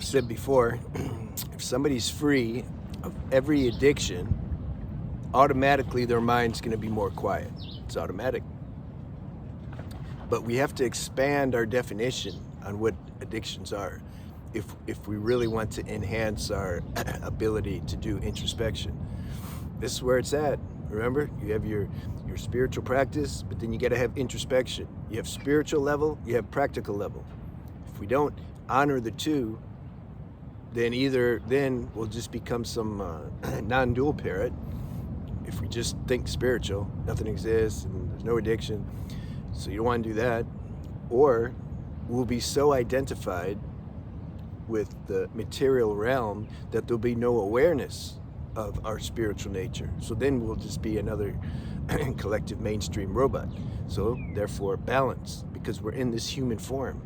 said before, if somebody's free of every addiction, automatically their mind's going to be more quiet. It's automatic. But we have to expand our definition on what addictions are if we really want to enhance our ability to do introspection. This is where it's at. Remember, you have your spiritual practice, but then you got to have introspection. You have spiritual level, you have practical level. If we don't honor the two, then we'll just become some non-dual parrot. If we just think spiritual, nothing exists and there's no addiction, so you don't want to do that. Or we'll be so identified with the material realm that there'll be no awareness of our spiritual nature. So then we'll just be another collective mainstream robot. So therefore balance, because we're in this human form.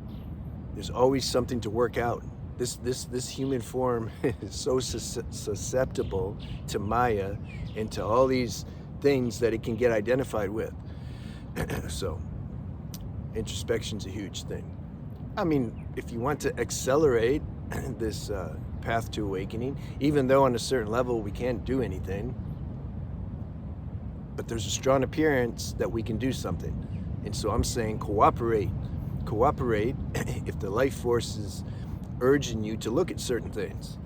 There's always something to work out. This human form is so susceptible to Maya and to all these things that it can get identified with. So introspection's a huge thing. I mean, if you want to accelerate this path to awakening, even though on a certain level we can't do anything, but there's a strong appearance that we can do something. And so I'm saying cooperate if the life force is urging you to look at certain things.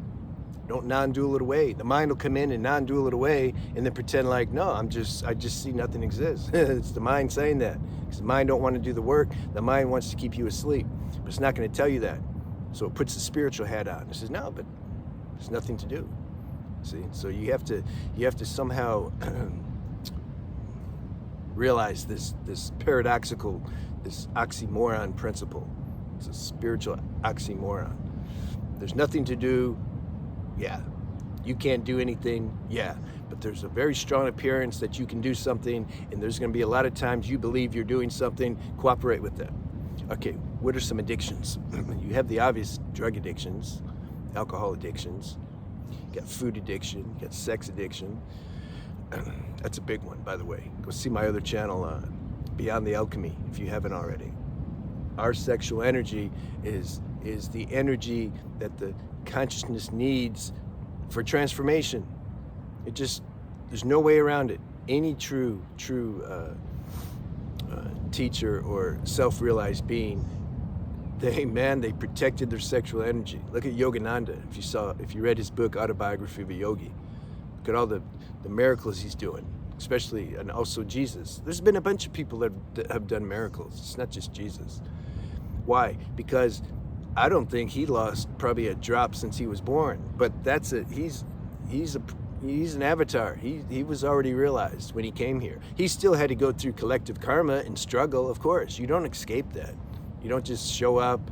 Don't non-dual it away. The mind will come in and non-dual it away and then pretend like, no, I just see nothing exists. It's the mind saying that. Because the mind don't want to do the work. The mind wants to keep you asleep. But it's not going to tell you that. So it puts the spiritual hat on. It says, no, but there's nothing to do. See? So you have to somehow realize this paradoxical, this oxymoron principle. It's a spiritual oxymoron. There's nothing to do, yeah. You can't do anything, yeah. But there's a very strong appearance that you can do something, and there's going to be a lot of times you believe you're doing something. Cooperate with that. Okay, what are some addictions? You have the obvious drug addictions, alcohol addictions. You got food addiction, you got sex addiction. That's a big one, by the way. Go see my other channel, Beyond the Alchemy, if you haven't already. Our sexual energy is the energy that the consciousness needs for transformation. There's no way around it. Any true teacher or self-realized being, they protected their sexual energy. Look at Yogananda. If you read his book, Autobiography of a Yogi, look at all the miracles he's doing, especially, and also Jesus. There's been a bunch of people that have done miracles. It's not just Jesus. Why? Because I don't think he lost probably a drop since he was born. But that's it. He's an avatar. He was already realized when he came here. He still had to go through collective karma and struggle, of course. You don't escape that. You don't just show up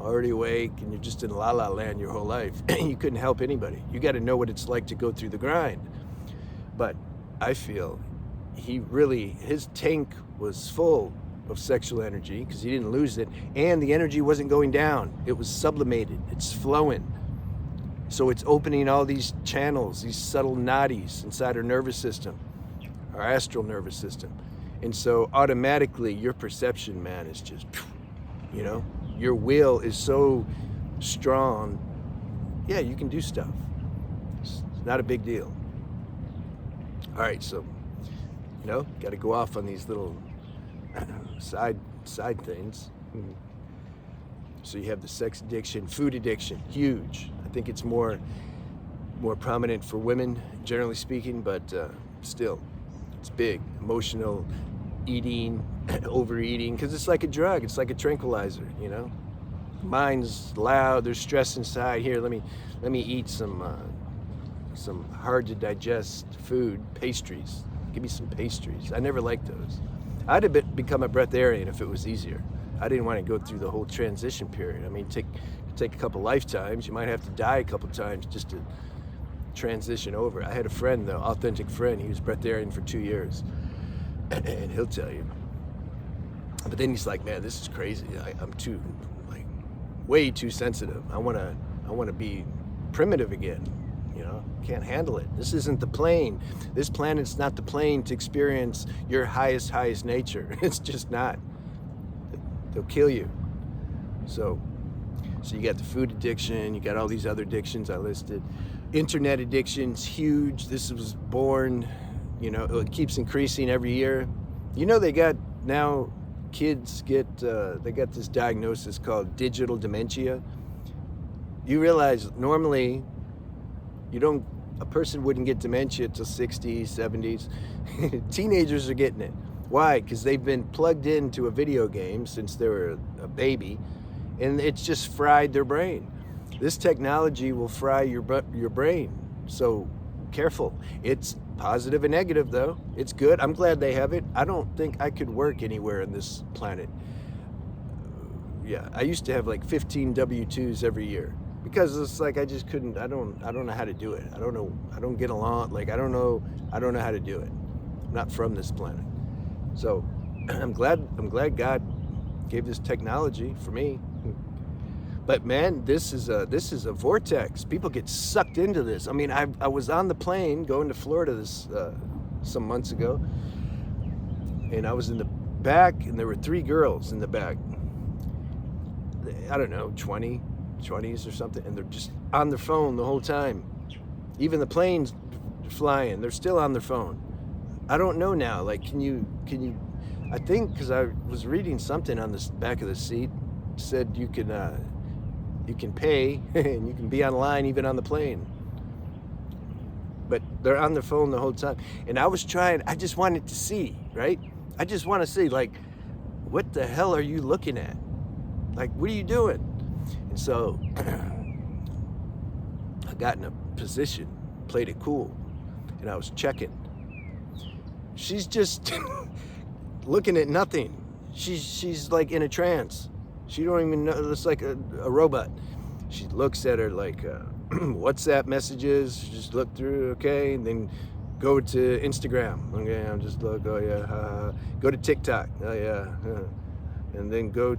already awake and you're just in la la land your whole life. You couldn't help anybody. You got to know what it's like to go through the grind. But I feel his tank was full of sexual energy because he didn't lose it, and the energy wasn't going down. It was sublimated. It's flowing. So it's opening all these channels, these subtle nadis inside our nervous system, our astral nervous system. And so automatically your perception, man, is just, your will is so strong. Yeah, you can do stuff. It's not a big deal. All right, so, got to go off on these little side things. So you have the sex addiction, food addiction, huge. I think it's more prominent for women, generally speaking, but still, it's big. Emotional eating, overeating, because it's like a drug. It's like a tranquilizer. Mind's loud. There's stress inside. Here, let me eat some hard to digest food, pastries. Give me some pastries. I never liked those. I'd have become a breatharian if it was easier. I didn't want to go through the whole transition period. I mean, take a couple lifetimes. You might have to die a couple times just to transition over. I had a friend, though, authentic friend. He was breatharian for 2 years, and he'll tell you. But then he's like, man, this is crazy. I'm too, way too sensitive. I want to be primitive again. Can't handle it. This isn't the plane. This planet's not the plane to experience your highest nature. It's just not. They'll kill you. So So you got the food addiction, you got all these other addictions I listed. Internet addiction's huge. This was born, it keeps increasing every year. They got now kids they got this diagnosis called digital dementia. You realize normally a person wouldn't get dementia till 60s, 70s. Teenagers are getting it. Why? Because they've been plugged into a video game since they were a baby, and it's just fried their brain. This technology will fry your brain. So careful. It's positive and negative, though. It's good. I'm glad they have it. I don't think I could work anywhere on this planet. Yeah, I used to have like 15 W-2s every year because it's like I just couldn't. I don't know how to do it. I don't get along. Like I don't know how to do it. I'm not from this planet. So I'm glad God gave this technology for me. But man, this is a vortex. People get sucked into this. I mean, I was on the plane going to Florida some months ago, and I was in the back, and there were 3 girls in the back. I don't know, 20s or something, and they're just on their phone the whole time. Even the plane's flying, they're still on their phone. I don't know now. Like, can you? I think because I was reading something on the back of the seat, said you can pay and you can be online even on the plane. But they're on their phone the whole time. And I just wanted to see, right? I just want to see, like, what the hell are you looking at? Like, what are you doing? And so I got in a position, played it cool, and I was checking. She's just looking at nothing. She's like in a trance. She don't even know. It's like a robot. She looks at her like WhatsApp messages. She just look through, okay, and then go to Instagram. Okay, I'm just look. Oh yeah. Go to TikTok. Oh yeah. And then go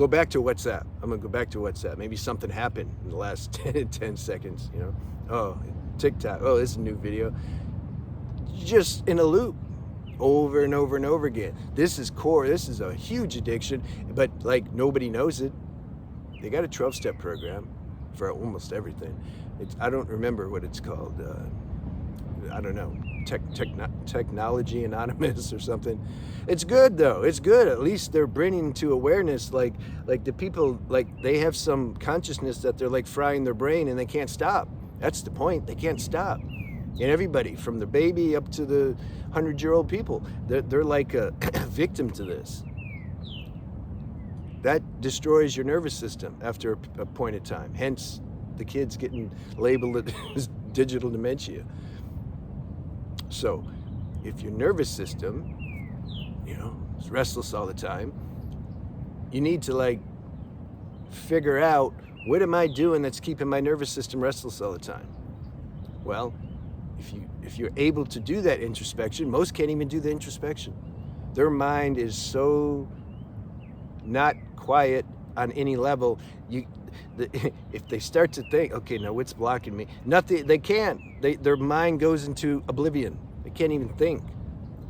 back to WhatsApp. I'm gonna go back to WhatsApp. Maybe something happened in the last 10 seconds. Oh, TikTok. Oh, this is a new video. Just in a loop. Over and over and over again. This is core. This is a huge addiction, but like nobody knows it. They got a 12-step program for almost everything. I don't remember what it's called. I don't know. Technology Anonymous or something. It's good though. It's good. At least they're bringing to awareness, like the people, like they have some consciousness that they're like frying their brain and they can't stop. That's the point. They can't stop. And everybody, from the baby up to the 100-year-old people, they're like a victim to this. That destroys your nervous system after a point of time. Hence, the kids getting labeled as digital dementia. So, if your nervous system, is restless all the time, you need to like figure out, what am I doing that's keeping my nervous system restless all the time? Well, if you're able to do that introspection, most can't even do the introspection. Their mind is so not quiet on any level. If they start to think, okay, now what's blocking me? Nothing. They can't. Their mind goes into oblivion. They can't even think.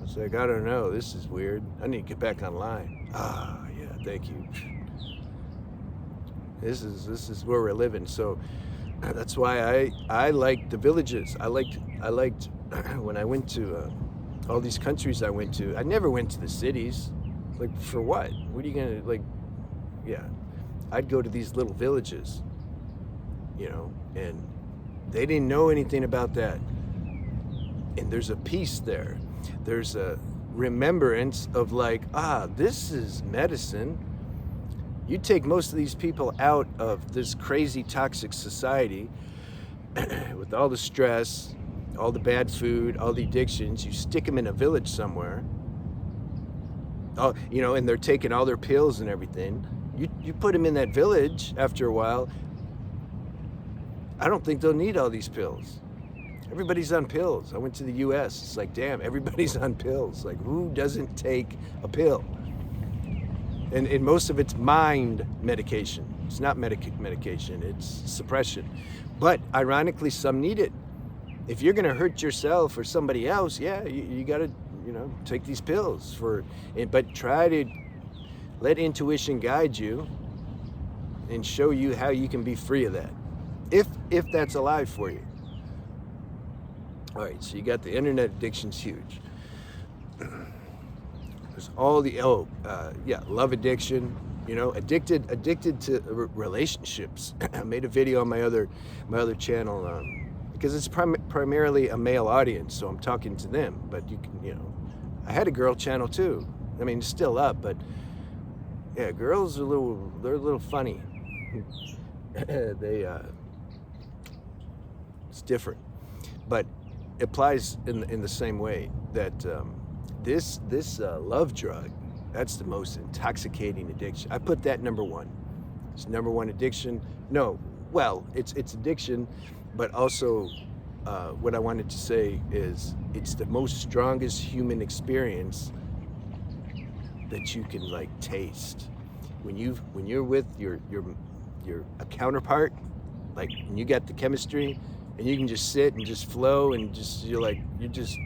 It's like, I don't know. This is weird. I need to get back online. Ah, yeah. Thank you. This is where we're living. So. That's why I like the villages. I liked when I went to all these countries I went to. I never went to the cities. Like, for what? What are you gonna like? Yeah, I'd go to these little villages, and they didn't know anything about that. And there's a peace there. There's a remembrance of like, this is medicine. You take most of these people out of this crazy toxic society with all the stress, all the bad food, all the addictions. You stick them in a village somewhere, and they're taking all their pills and everything. You put them in that village after a while, I don't think they'll need all these pills. Everybody's on pills. I went to the US. It's like, damn, everybody's on pills. Like, who doesn't take a pill? And most of it's mind medication. It's not medication, it's suppression. But ironically, some need it. If you're gonna hurt yourself or somebody else, yeah, you gotta, take these pills but try to let intuition guide you. and show you how you can be free of that, if that's alive for you. All right, so you got the internet addiction's huge. There's all the love addiction. You know, addicted to relationships. I made a video on my other channel because it's primarily a male audience, so I'm talking to them. But you can, you know, I had a girl channel too. I mean, it's still up, but yeah, girls are they're a little funny. It's different, but it applies in the same way that this love drug, that's the most intoxicating addiction. I put that number one. It's number one addiction. No, well, it's addiction, but also what I wanted to say is it's the most strongest human experience that you can like taste. When you're with your a counterpart, like when you got the chemistry and you can just sit and just flow and just you're just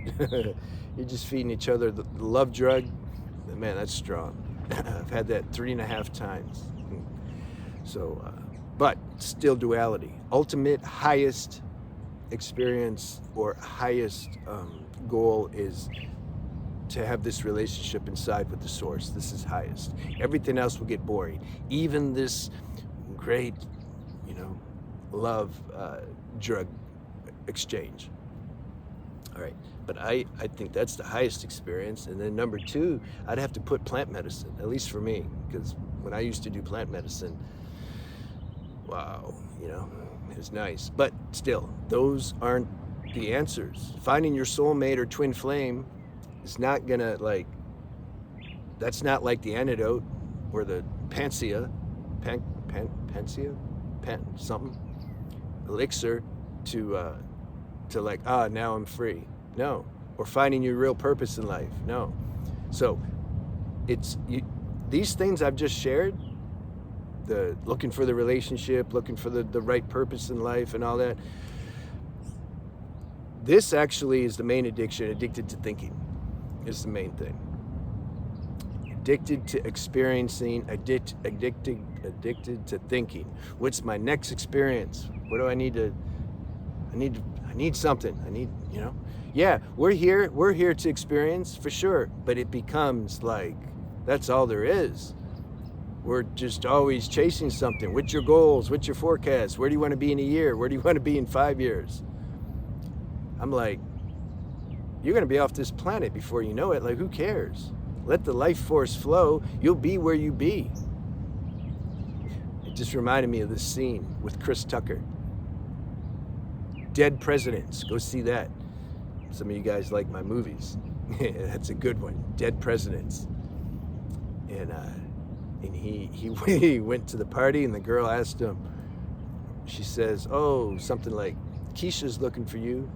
you're just feeding each other the love drug. Man, that's strong. I've had that 3.5 times. So, but still duality. Ultimate highest experience or highest goal is to have this relationship inside with the source. This is highest. Everything else will get boring. Even this great, you know, love drug exchange. All right, but I think that's the highest experience. And then number two, I'd have to put plant medicine, at least for me, because when I used to do plant medicine, wow, you know, it was nice. But still, those aren't the answers. Finding your soulmate or twin flame is not gonna that's not like the antidote or the panacea, something elixir to like, now I'm free. No. Or finding your real purpose in life. No. So these things I've just shared, the looking for the relationship, looking for the right purpose in life and all that, this actually is the main addiction. Addicted to thinking is the main thing. Addicted to experiencing, addicted to thinking. What's my next experience? What do I need to, I need something. I need, you know, yeah, we're here to experience for sure, but it becomes like, that's all there is. We're just always chasing something. What's your goals? What's your forecast? Where do you want to be in a year? Where do you want to be in 5 years? I'm like, you're going to be off this planet before you know it. Like, who cares? Let the life force flow. You'll be where you be. It just reminded me of this scene with Chris Tucker. Dead Presidents. Go see that. Some of you guys like my movies. That's a good one. Dead Presidents. And he went to the party, and the girl asked him, she says, oh, something like, Keisha's looking for you.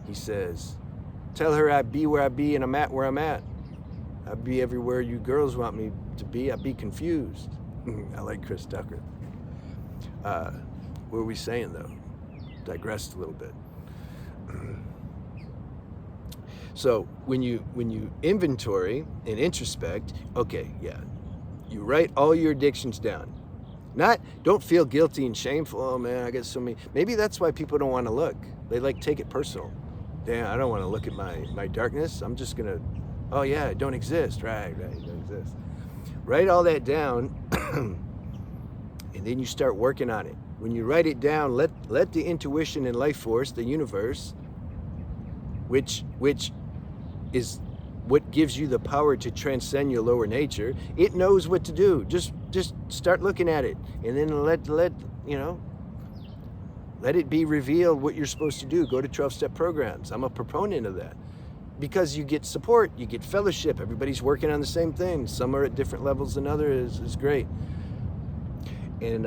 He says, tell her I be where I be and I'm at where I'm at. I be everywhere you girls want me to be. I be confused. I like Chris Tucker. What were we saying though? Digressed a little bit. So when you inventory and introspect, okay, yeah, you write all your addictions down. Don't feel guilty and shameful. Oh man, I got so many. Maybe that's why people don't want to look. They like take it personal. Damn, I don't want to look at my darkness. I'm just gonna, oh yeah, it don't exist. Right, it don't exist. Write all that down, and then you start working on it. When you write it down, let the intuition and life force, the universe, which is what gives you the power to transcend your lower nature, it knows what to do. Just start looking at it, and then let it be revealed what you're supposed to do. Go to 12-step programs. I'm a proponent of that because you get support, you get fellowship. Everybody's working on the same thing. Some are at different levels than others. Is great. And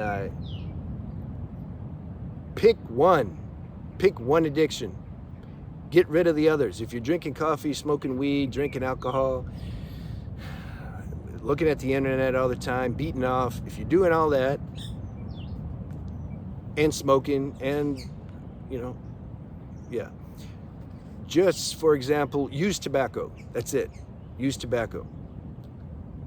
pick one addiction. Get rid of the others. If you're drinking coffee, smoking weed, drinking alcohol, looking at the internet all the time, beating off, if you're doing all that, and smoking, and, just, for example, use tobacco. That's it. Use tobacco.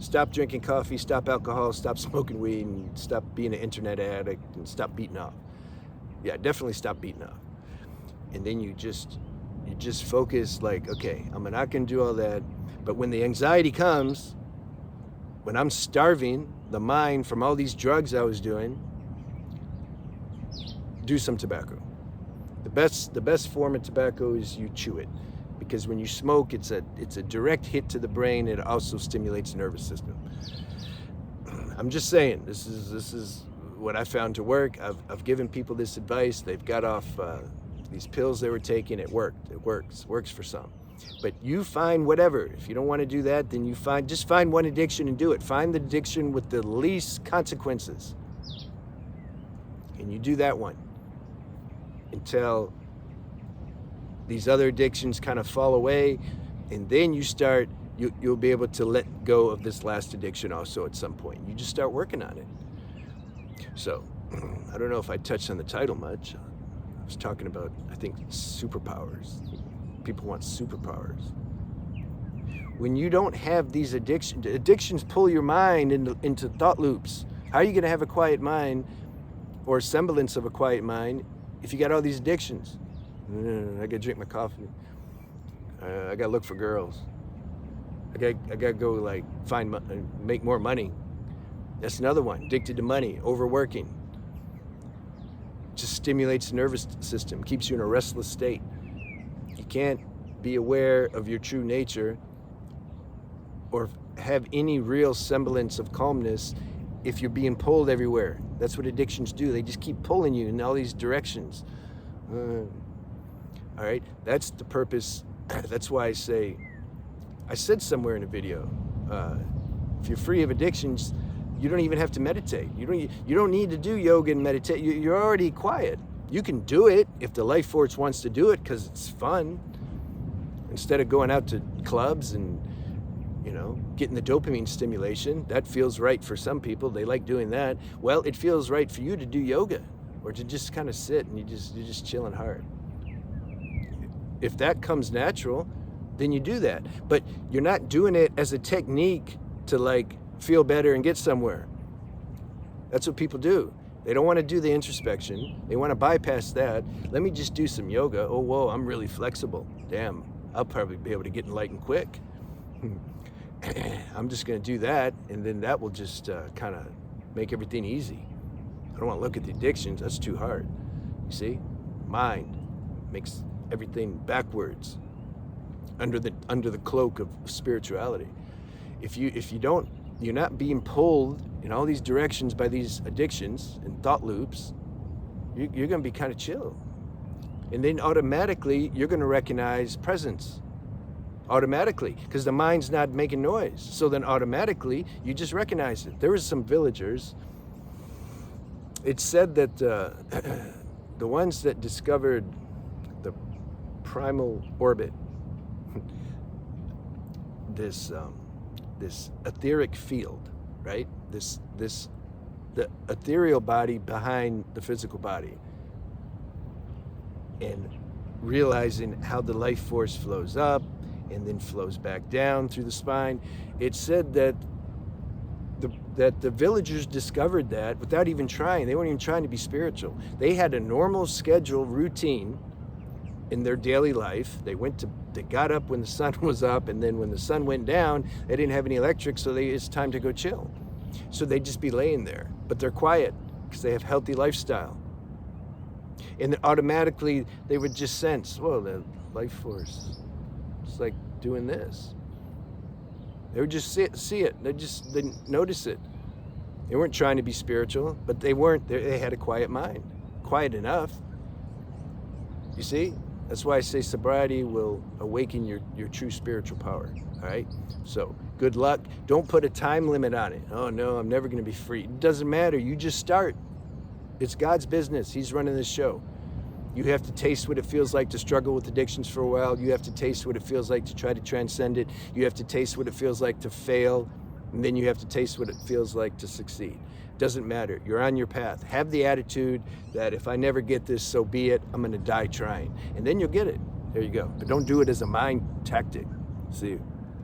Stop drinking coffee, stop alcohol, stop smoking weed, and stop being an internet addict, and stop beating off. Yeah, definitely stop beating off. And then you just focus like, okay, I'm not gonna do all that. But when the anxiety comes, when I'm starving the mind from all these drugs I was doing, do some tobacco. The best form of tobacco is you chew it, because when you smoke, it's a direct hit to the brain. It also stimulates the nervous system. I'm just saying, this is what I found to work. I've given people this advice. They've got off these pills they were taking. It worked. It works for some. But you find whatever. If you don't want to do that, then just find one addiction and do it. Find the addiction with the least consequences, and you do that one until these other addictions kind of fall away, and then you'll be able to let go of this last addiction also at some point. You just start working on it. So I don't know if I touched on the title much. I was talking about, I think, superpowers. People want superpowers. When you don't have these addictions pull your mind into thought loops. How are you going to have a quiet mind or semblance of a quiet mind if you got all these addictions? I gotta drink my coffee. I gotta look for girls. I gotta go like make more money. That's another one. Addicted to money, overworking. Just stimulates the nervous system, keeps you in a restless state. You can't be aware of your true nature or have any real semblance of calmness if you're being pulled everywhere. That's what addictions do. They just keep pulling you in all these directions. All right, that's the purpose. That's why I said somewhere in a video, if you're free of addictions, you don't even have to meditate. You don't need to do yoga and meditate. You're already quiet. You can do it if the life force wants to do it because it's fun. Instead of going out to clubs and getting the dopamine stimulation, that feels right for some people. They like doing that. Well, it feels right for you to do yoga or to just kind of sit and you're just chilling hard. If that comes natural, then you do that. But you're not doing it as a technique to like feel better and get somewhere. That's what people do. They don't want to do the introspection. They want to bypass that. Let me just do some yoga. Oh, whoa, I'm really flexible. Damn, I'll probably be able to get enlightened quick. I'm just going to do that, and then that will just kind of make everything easy. I don't want to look at the addictions. That's too hard. You see? Mind makes everything backwards under the cloak of spirituality. If you're not being pulled in all these directions by these addictions and thought loops, you're going to be kind of chill. And then automatically you're going to recognize presence. Automatically, because the mind's not making noise. So then automatically you just recognize it. There was some villagers. It's said that the ones that discovered the primal orbit, this etheric field, right? The ethereal body behind the physical body, and realizing how the life force flows up and then flows back down through the spine. It said that the villagers discovered that without even trying. They weren't even trying to be spiritual. They had a normal schedule routine in their daily life. They got up when the sun was up, and then when the sun went down, they didn't have any electric, so it's time to go chill. So they'd just be laying there, but they're quiet because they have healthy lifestyle. And then automatically they would just sense, whoa, the life force, it's like doing this. They would just see it. They notice it. They weren't trying to be spiritual, but they had a quiet mind, quiet enough. You see? That's why I say sobriety will awaken your true spiritual power. All right? So good luck. Don't put a time limit on it. Oh no, I'm never going to be free. It doesn't matter. You just start. It's God's business. He's running this show. You have to taste what it feels like to struggle with addictions for a while. You have to taste what it feels like to try to transcend it. You have to taste what it feels like to fail. And then you have to taste what it feels like to succeed. Doesn't matter. You're on your path. Have the attitude that if I never get this, so be it. I'm going to die trying. And then you'll get it. There you go. But don't do it as a mind tactic. See you.